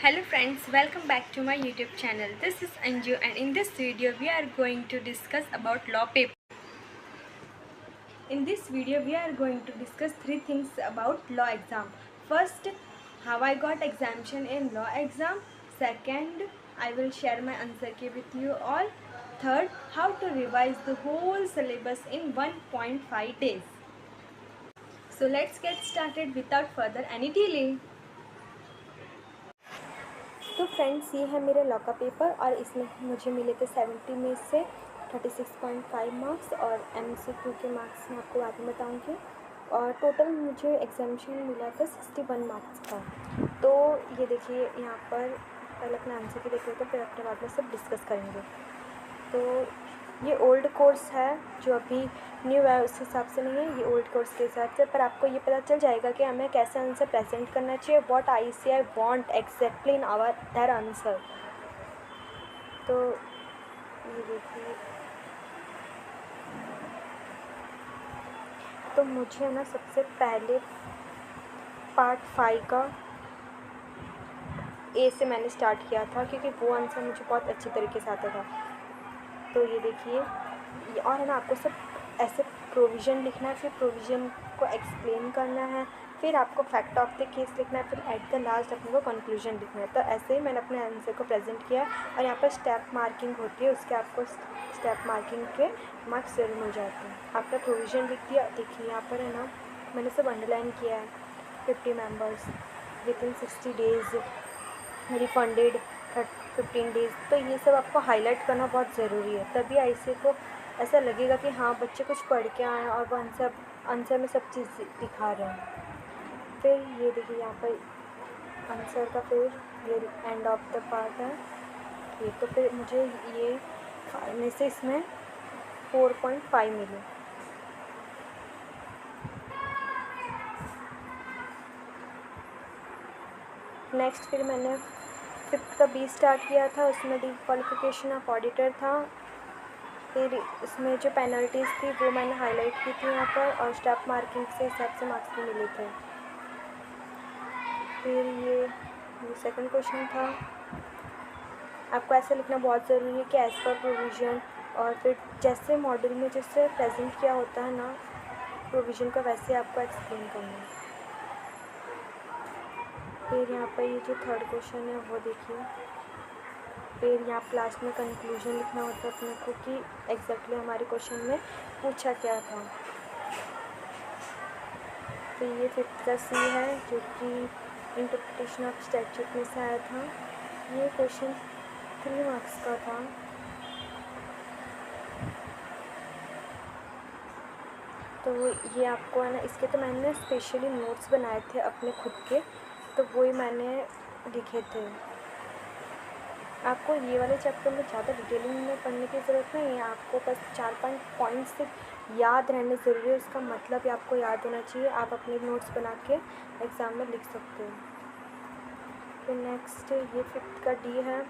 Hello friends, welcome back to my YouTube channel. This is Anju and in this video we are going to discuss about law paper. In this video we are going to discuss three things about law exam. First, how I got exemption in law exam. Second, I will share my answer key with you all. Third, how to revise the whole syllabus in 1.5 days. So let's get started without further any delay. तो friends, ये है मेरे law का paper और इसमें मुझे मिले थे 70 में से 36.5 मार्क्स और MCQ के मार्क्स मैं आपको बाद में बताऊँगी। और टोटल मुझे एग्जामिशन मिला था 61 मार्क्स का। तो ये देखिए यहाँ पर पहले अपना आंसर की देख लेते हैं, फिर अपने बाद में सब डिस्कस करेंगे। तो ये ओल्ड कोर्स है, जो अभी न्यू है उस हिसाब से नहीं है, ये ओल्ड कोर्स के हिसाब से। पर आपको ये पता चल जाएगा कि हमें कैसे आंसर प्रेजेंट करना चाहिए, what ICAI want exactly in our their answer. तो ये देखिए, तो मुझे ना सबसे पहले पार्ट 5 का A से मैंने स्टार्ट किया था, क्योंकि वो आंसर मुझे बहुत अच्छी तरीके से आता था। तो ये देखिए, और है ना, आपको सब ऐसे प्रोविज़न लिखना है, फिर प्रोविज़न को एक्सप्लेन करना है, फिर आपको फैक्ट ऑफ द केस लिखना है, फिर एट द लास्ट अपने को कंक्लूजन लिखना है। तो ऐसे ही मैंने अपने आंसर को प्रेजेंट किया। और यहाँ पर स्टेप मार्किंग होती है, उसके आपको स्टेप मार्किंग के मार्क्स जरूर मिल जाते हैं। आपका प्रोविज़न लिख दिया, देखिए यहाँ पर है ना, मैंने सब अंडरलाइन किया है। 50 members within 60 days refunded 15 days. तो ये सब आपको हाईलाइट करना बहुत ज़रूरी है, तभी ICAI को ऐसा लगेगा कि हाँ, बच्चे कुछ पढ़ के आए हैं और वो आंसर में सब चीज़ दिखा रहे हैं। फिर ये देखिए यहाँ पर आंसर का, फिर ये एंड ऑफ द पार्ट है ये। तो फिर मुझे ये में से इसमें 4.5 मिले। नेक्स्ट फिर मैंने 5th का B स्टार्ट किया था, उसमें क्वालिफिकेशन ऑफ ऑडिटर था। फिर इसमें जो पेनल्टीज़ थी वो मैंने हाईलाइट की थी यहाँ पर, और स्टेप मार्किंग से हिसाब से मार्क्स भी मिले थे। फिर ये सेकंड क्वेश्चन था। आपको ऐसा लिखना बहुत ज़रूरी है कि एज़ पर प्रोविज़न, और फिर जैसे मॉडल में जैसे प्रेजेंट किया होता है ना प्रोविज़न का, वैसे आपको एक्सप्लेन करना है। फिर यहाँ पर ये जो थर्ड क्वेश्चन है वो देखिए। फिर यहाँ लास्ट में कंक्लूजन लिखना होता है अपने को कि एग्जैक्टली हमारे क्वेश्चन में पूछा क्या था। तो ये 5th का C है, जो कि इंटरप्रिटेशन ऑफ स्टैट्यूट में से आया था। ये क्वेश्चन 3 मार्क्स का था। तो ये आपको है ना, इसके तो मैंने स्पेशली नोट्स बनाए थे अपने खुद के, तो वही मैंने लिखे थे। आपको ये वाले चैप्टर में ज़्यादा डिटेलिंग में पढ़ने की ज़रूरत नहीं है, आपको बस 4-5 पॉइंट्स सिर्फ याद रहने ज़रूरी है, उसका मतलब आपको याद होना चाहिए। आप अपने नोट्स बना के एग्ज़ाम में लिख सकते हो। फिर नेक्स्ट ये 5th का D है,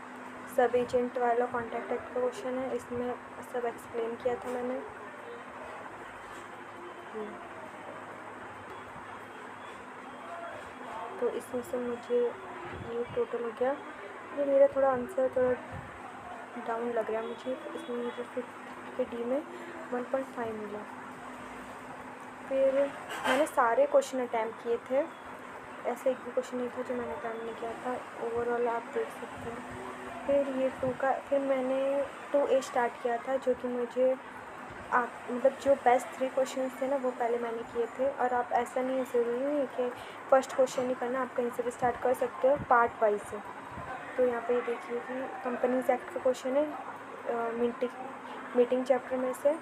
सब एजेंट वाला कॉन्ट्रैक्ट एक्ट का क्वेश्चन है। इसमें सब एक्सप्लेन किया था मैंने। तो इसमें से मुझे ये टोटल हो गया। ये मेरा थोड़ा आंसर थोड़ा डाउन लग रहा है मुझे, इसमें मुझे 5th के D में 1.5 मिला। फिर मैंने सारे क्वेश्चन अटैम्प्ट किए थे, ऐसे एक भी क्वेश्चन नहीं था जो मैंने अटैम्प्ट नहीं किया था। ओवरऑल आप देख सकते हैं। फिर ये 2 का, फिर मैंने 2A स्टार्ट किया था, जो कि मुझे मतलब जो बेस्ट 3 क्वेश्चन थे ना वो पहले मैंने किए थे। और आप ऐसा नहीं है, ज़रूरी नहीं है कि फर्स्ट क्वेश्चन ही करना, आप कहीं से भी स्टार्ट कर सकते हो पार्ट वाइज से। तो यहाँ पे देखिए कि कंपनीज एक्ट का क्वेश्चन है मीटिंग चैप्टर में से।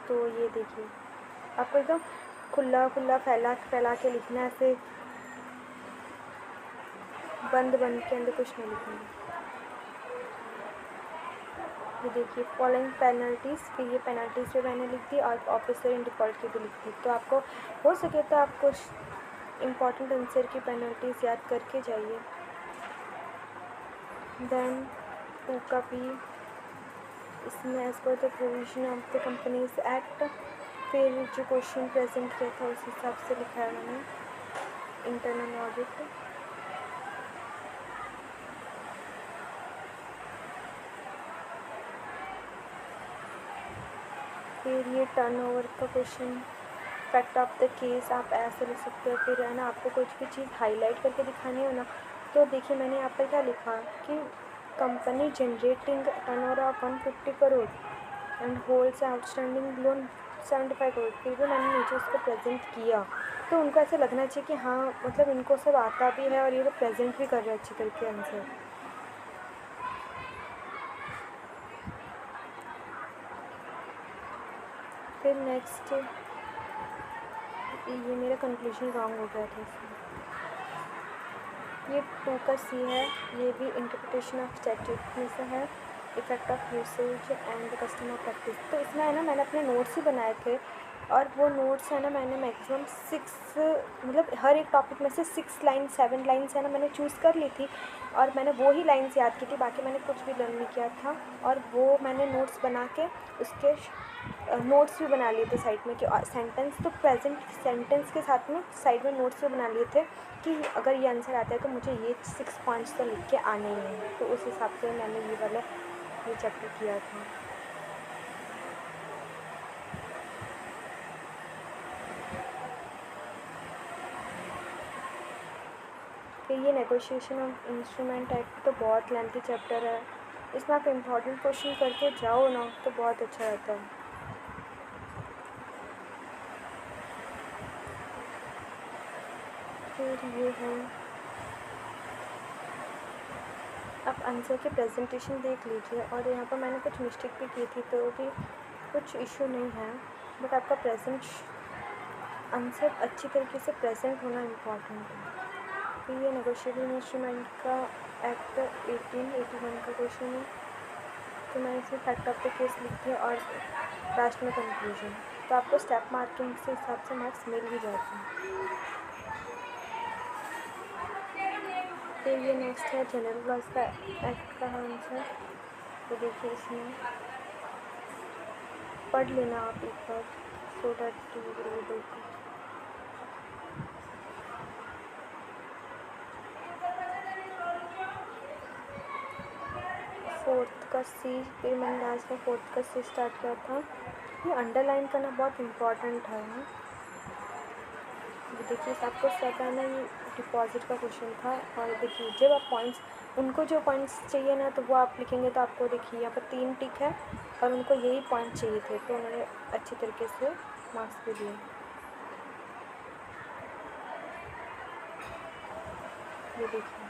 तो ये देखिए, आपको एकदम खुला फैला के लिखना है, ऐसे बंद के अंदर कुछ नहीं लिखना है। ये देखिए फॉलोइंग पेनल्टीज़, फिर ये पेनल्टीज़ भी मैंने लिख दी और ऑफिसर इन डिफ़ॉल्ट की भी लिख दी। तो आपको हो सके तो आपको इम्पॉर्टेंट आंसर की पेनल्टीज़ याद करके जाइए। देन 2 का B, इसमें as per the provision of the companies act, फिर जो क्वेश्चन प्रेजेंट किया था उस हिसाब से लिखा है मैंने। इंटरनल ऑडिट, फिर ये टर्नओवर का question, fact of the case आप ऐसे लिख सकते हो। फिर है ना, आपको कुछ भी चीज़ हाईलाइट करके दिखानी हो ना, तो देखिए मैंने यहाँ पर क्या लिखा कि company generating turnover of 150 crore and holds outstanding loan 75 crore. फिर भी मैंने नीचे उसको प्रेजेंट किया, तो उनको ऐसे लगना चाहिए कि हाँ मतलब इनको सब आता भी है और ये लोग प्रेजेंट भी कर रहे हैं अच्छी तरीके आंसर। फिर नेक्स्ट ये मेरा कंक्लूजन रॉन्ग हो गया था इसमें। ये 2 का सी है, ये भी इंटरप्रिटेशन ऑफ स्टैट्यूट में से है, effect of usage and customer practice. तो इसमें है ना मैंने अपने नोट्स ही बनाए थे, और वो नोट्स है ना मैंने मैक्सिमम 6 मतलब हर एक टॉपिक में से 6 लाइन 7 लाइन्स है ना मैंने चूज़ कर ली थी, और मैंने वो ही लाइन्स याद की थी, बाकी मैंने कुछ भी लर्न नहीं किया था। और वो मैंने नोट्स बना के उसके नोट्स भी बना लिए थे साइड में, कि सेंटेंस तो प्रेजेंट सेंटेंस के साथ में साइड में नोट्स भी बना लिए थे कि अगर ये आंसर आता है तो मुझे ये 6 पॉइंट्स तो लिख के आने ही हैं। तो उस हिसाब से मैंने ये वाला ये चैप्टर किया था। फिर ये नेगोशिएशन ऑफ इंस्ट्रूमेंट एक्ट तो बहुत लेंथी चैप्टर है, इसमें आप इम्पॉर्टेंट क्वेश्चन करके जाओ ना तो बहुत अच्छा रहता है। फिर ये है, आप आंसर की प्रेजेंटेशन देख लीजिए, और यहाँ पर मैंने कुछ मिस्टेक भी की थी तो भी कुछ इशू नहीं है, बट आपका प्रेजेंट आंसर अच्छी तरीके से प्रेजेंट होना इम्पॉर्टेंट है। फिर ये नेगोशिएबल इंस्ट्रूमेंट का एक्ट 1881 का क्वेश्चन है, तो मैंने इसमें फैक्ट ऑफ द केस लिख दिया और लास्ट में कंक्लूजन। तो आपको स्टेप मार्किंग के हिसाब से मार्क्स मिल ही जाते हैं। फिर ये नेक्स्ट है जनरल लॉज का एक्ट का आंसर, तो देखिए इसमें पढ़ लेना आप एक बार so that you will be able to. Fourth का सी, फिर मैंने लास्ट में फोर्थ का सी स्टार्ट किया था। ये अंडरलाइन करना बहुत इम्पॉर्टेंट है। देखिए आपको सब है ना, ये डिपॉजिट का क्वेश्चन था, और देखिए जब आप पॉइंट्स उनको जो पॉइंट्स चाहिए ना तो वो आप लिखेंगे, तो आपको देखिए यहाँ पर 3 टिक है और उनको यही पॉइंट चाहिए थे, तो उन्होंने अच्छी तरीके से मार्क्स भी दिए। ये देखिए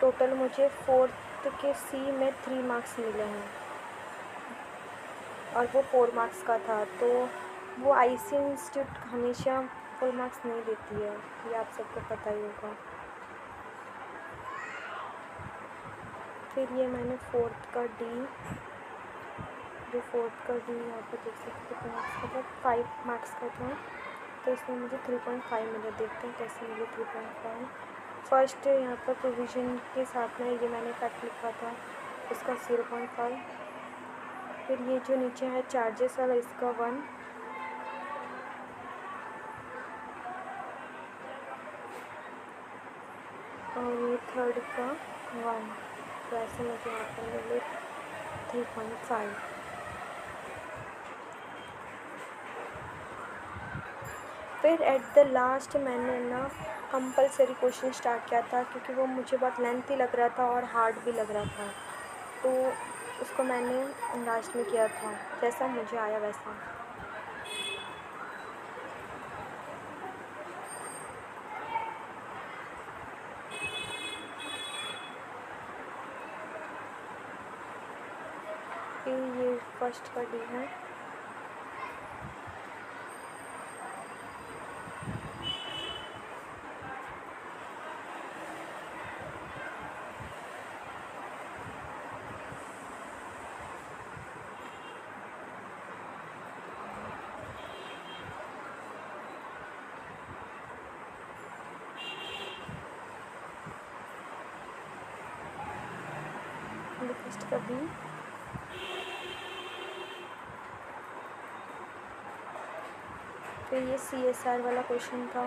टोटल मुझे फोर्थ के सी में 3 मार्क्स मिले हैं, और वो 4 मार्क्स का था। तो वो आईसी इंस्टीट्यूट हमेशा फुल मार्क्स नहीं देती है, ये आप सबको पता ही होगा। फिर ये मैंने फोर्थ का डी, जो फोर्थ का डी यहाँ पर देख सकते कितने मार्क्स का था, 5 मार्क्स का था, तो इसमें मुझे 3.5 मिले। देखते हैं कैसे मिले 3.5। फर्स्ट यहाँ पर प्रोविज़न के साथ में ये मैंने फैक्ट लिखा था, उसका 0.5। फिर ये जो नीचे है चार्जेस वाला, इसका 1। और ये थर्ड का 1, तो ऐसे मुझे यहाँ पर मिले 3.5। फिर एट द लास्ट मैंने ना कंपलसरी क्वेश्चन स्टार्ट किया था, क्योंकि वो मुझे बहुत लेंथी लग रहा था और हार्ड भी लग रहा था, तो उसको मैंने लास्ट में किया था, जैसा मुझे आया वैसा। फिर ये फर्स्ट का डी है। फर्स्ट का बी। फिर ये CSR वाला क्वेश्चन था।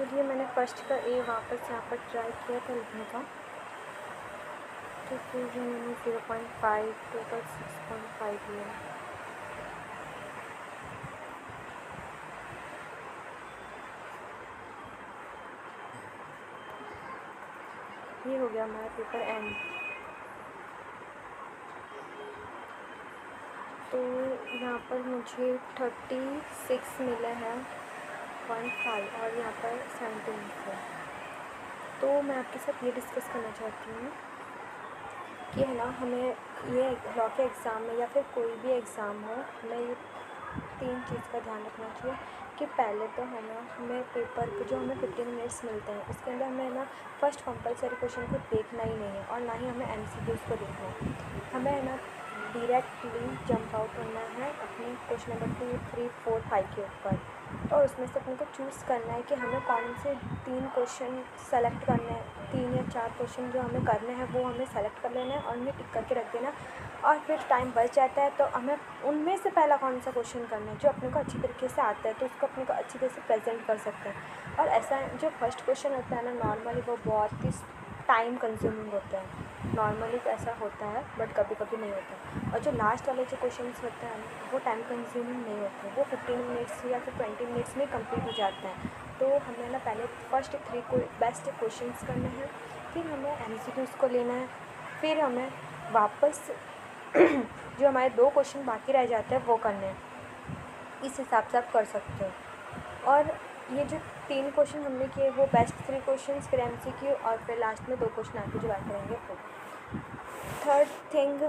चलिए मैंने फर्स्ट का ए वापस यहाँ पर ट्राई किया था लिखने का, तो फिर जो मैंने 0.5 टोटल 6.5 लिया। ये हो गया हमारा पेपर एंड। तो यहाँ पर मुझे 36 मिले हैं 1.5 और यहाँ पर 17 है। तो मैं आपके साथ ये डिस्कस करना चाहती हूँ कि है ना, हमें ये लॉ के एग्ज़ाम में या फिर कोई भी एग्ज़ाम हो, हमें ये 3 चीज़ का ध्यान रखना चाहिए कि पहले तो है ना, हमें पेपर पे जो हमें 15 मिनट्स मिलते हैं उसके अंदर हमें ना फर्स्ट कंपलसरी क्वेश्चन को देखना ही नहीं है और ना ही हमें MCQs को देखना है। हमें है ना डायरेक्टली जंप आउट करना है अपने क्वेश्चन नंबर 2, 3, 4, 5 के ऊपर, और उसमें से अपने को चूज़ करना है कि हमें कौन से 3 क्वेश्चन सेलेक्ट करने हैं, 3 या 4 क्वेश्चन जो हमें करने हैं वो हमें सेलेक्ट कर लेना है और उन्हें टिक करके रख देना। और फिर टाइम बच जाता है तो हमें उनमें से पहला कौन सा क्वेश्चन करना है जो अपने को अच्छी तरीके से आता है, तो उसको अपने को अच्छी तरह से प्रेजेंट कर सकते हैं। और ऐसा जो फर्स्ट क्वेश्चन होता है ना, नॉर्मली वो बहुत ही टाइम कंज्यूमिंग होता है। नॉर्मली तो ऐसा होता है बट कभी कभी नहीं होता। और जो लास्ट वाले जो क्वेश्चन होते हैं वो टाइम कंज्यूमिंग नहीं होते, वो 15 मिनट्स या फिर 20 मिनट्स में कंप्लीट हो जाते हैं। तो हमें ना पहले फर्स्ट 3 को बेस्ट क्वेश्चंस करने हैं, फिर हमें MCQs को लेना है, फिर हमें वापस जो हमारे 2 क्वेश्चन बाकी रह जाते हैं वो करने हैं। इस हिसाब से आप कर सकते हो। और ये जो 3 क्वेश्चन हमने किए वो बेस्ट 3 क्वेश्चंस, फिर MCQ और फिर लास्ट में 2 क्वेश्चन आके जो बाकी रहेंगे वो। Third thing